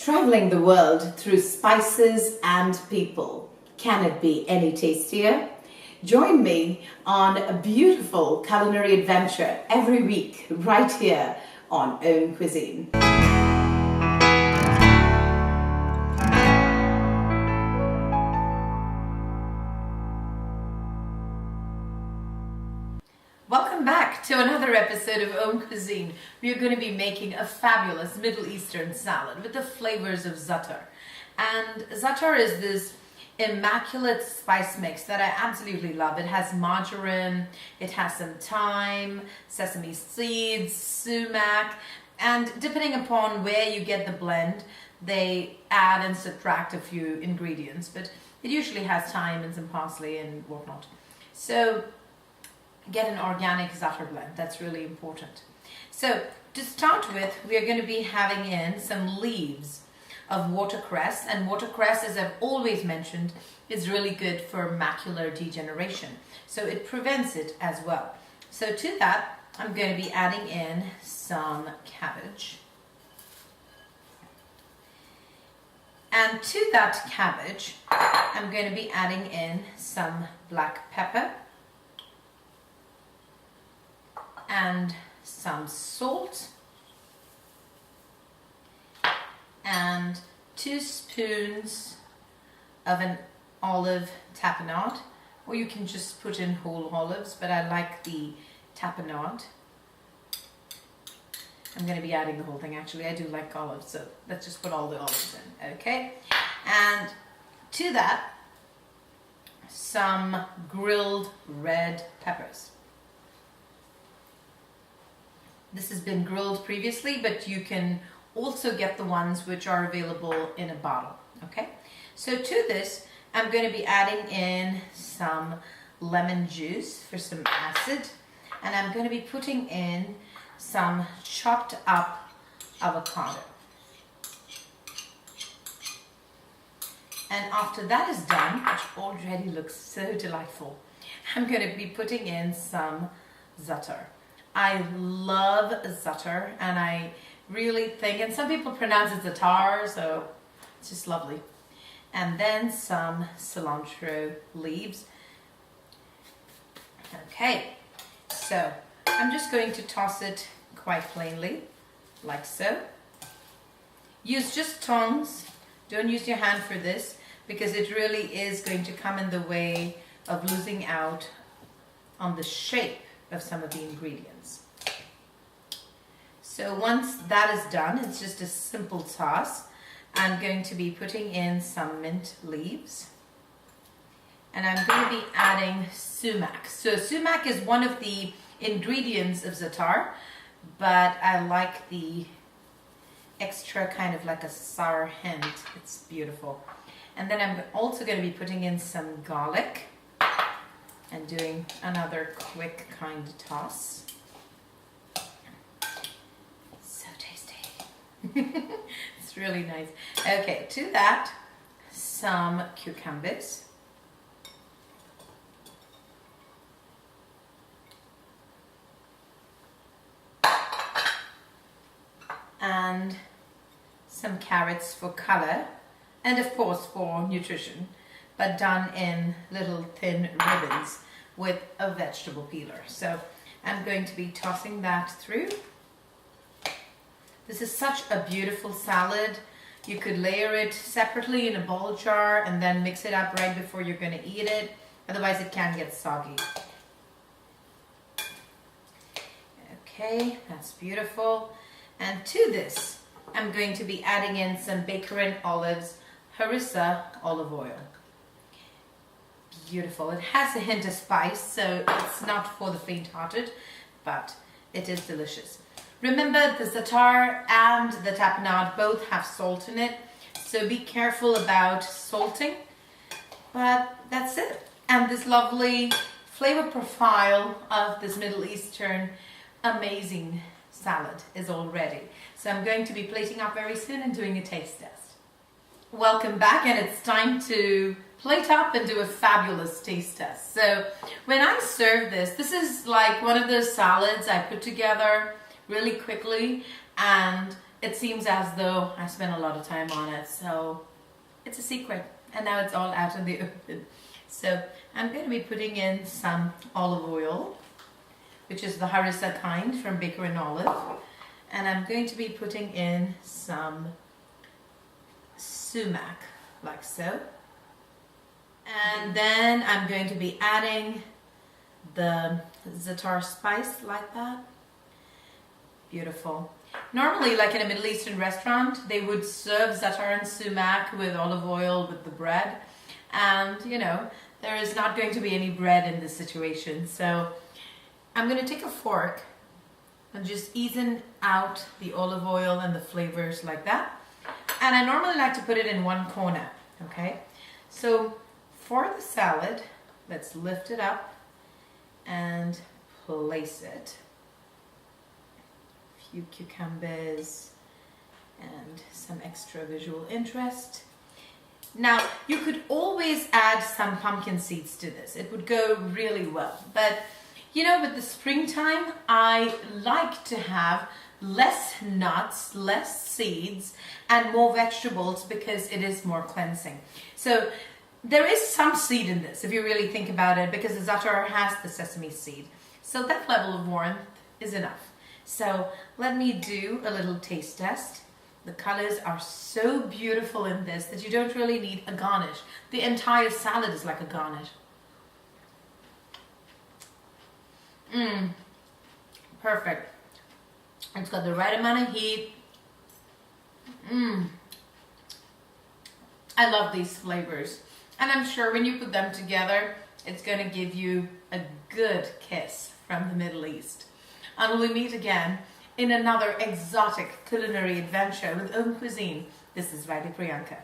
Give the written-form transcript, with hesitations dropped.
Traveling the world through spices and people. Can it be any tastier? Join me on a beautiful culinary adventure every week right here on AUMcuisine. Welcome back to another episode of AUMcuisine. We are going to be making a fabulous Middle Eastern salad with the flavors of Zaatar. And Zaatar is this immaculate spice mix that I absolutely love. It has marjoram, it has some thyme, sesame seeds, sumac, and depending upon where you get the blend, they add and subtract a few ingredients, but it usually has thyme and some parsley and whatnot. So get an organic Zaatar blend. That's really important. So to start with, we are going to be having in some leaves of watercress, and watercress, as I've always mentioned, is really good for macular degeneration. So it prevents it as well. So to that, I'm going to be adding in some cabbage. And to that cabbage, I'm going to be adding in some black pepper and some salt and 2 spoons of an olive tapenade, or you can just put in whole olives, but I like the tapenade. I'm going to be adding the whole thing. Actually, I do like olives, so let's just put all the olives in, okay? And to that, some grilled red peppers. This has been grilled previously, but you can also get the ones which are available in a bottle, okay? So to this, I'm going to be adding in some lemon juice for some acid, and I'm going to be putting in some chopped up avocado. And after that is done, which already looks so delightful, I'm going to be putting in some Zaatar. I love Zaatar, and I really think, and some people pronounce it Zaatar, so it's just lovely. And then some cilantro leaves. Okay, so I'm just going to toss it quite plainly, like so. Use just tongs, don't use your hand for this, because it really is going to come in the way of losing out on the shape of some of the ingredients. So once that is done, it's just a simple toss. I'm going to be putting in some mint leaves, and I'm going to be adding sumac. So sumac is one of the ingredients of Zaatar, but I like the extra kind of like a sour hint. It's beautiful. And then I'm also going to be putting in some garlic and doing another quick kind of toss. So tasty. It's really nice. Okay, to that, some cucumbers. And some carrots for color, and of course for nutrition, but done in little thin ribbons with a vegetable peeler. So I'm going to be tossing that through. This is such a beautiful salad. You could layer it separately in a bowl jar and then mix it up right before you're going to eat it. Otherwise it can get soggy. Okay, that's beautiful. And to this, I'm going to be adding in some Bakerin olives, harissa olive oil. Beautiful. It has a hint of spice, so it's not for the faint-hearted, but it is delicious. Remember, the Zaatar and the tapenade both have salt in it, so be careful about salting. But that's it. And this lovely flavor profile of this Middle Eastern amazing salad is all ready. So I'm going to be plating up very soon and doing a taste test. Welcome back, and it's time to plate up and do a fabulous taste test. So when I serve this, this is like one of those salads I put together really quickly, and it seems as though I spent a lot of time on it. So it's a secret. And now it's all out in the open. So I'm going to be putting in some olive oil, which is the harissa kind from Baker and Olive. And I'm going to be putting in some sumac, like so. And then I'm going to be adding the Zaatar spice, like that. Beautiful. Normally, like in a Middle Eastern restaurant, they would serve za'atar and sumac with olive oil with the bread. And, you know, there is not going to be any bread in this situation. So I'm going to take a fork and just easen out the olive oil and the flavors like that. And I normally like to put it in one corner, okay? So for the salad, let's lift it up and place it. A few cucumbers and some extra visual interest. Now, you could always add some pumpkin seeds to this. It would go really well. But, you know, with the springtime, I like to have less nuts, less seeds, and more vegetables because it is more cleansing. So there is some seed in this, if you really think about it, because the za'atar has the sesame seed. So that level of warmth is enough. So let me do a little taste test. The colors are so beautiful in this that you don't really need a garnish. The entire salad is like a garnish. Perfect. It's got the right amount of heat. I love these flavors. And I'm sure when you put them together, it's going to give you a good kiss from the Middle East. And we meet again in another exotic culinary adventure with AUMcuisine. This is Vaidya Priyanka.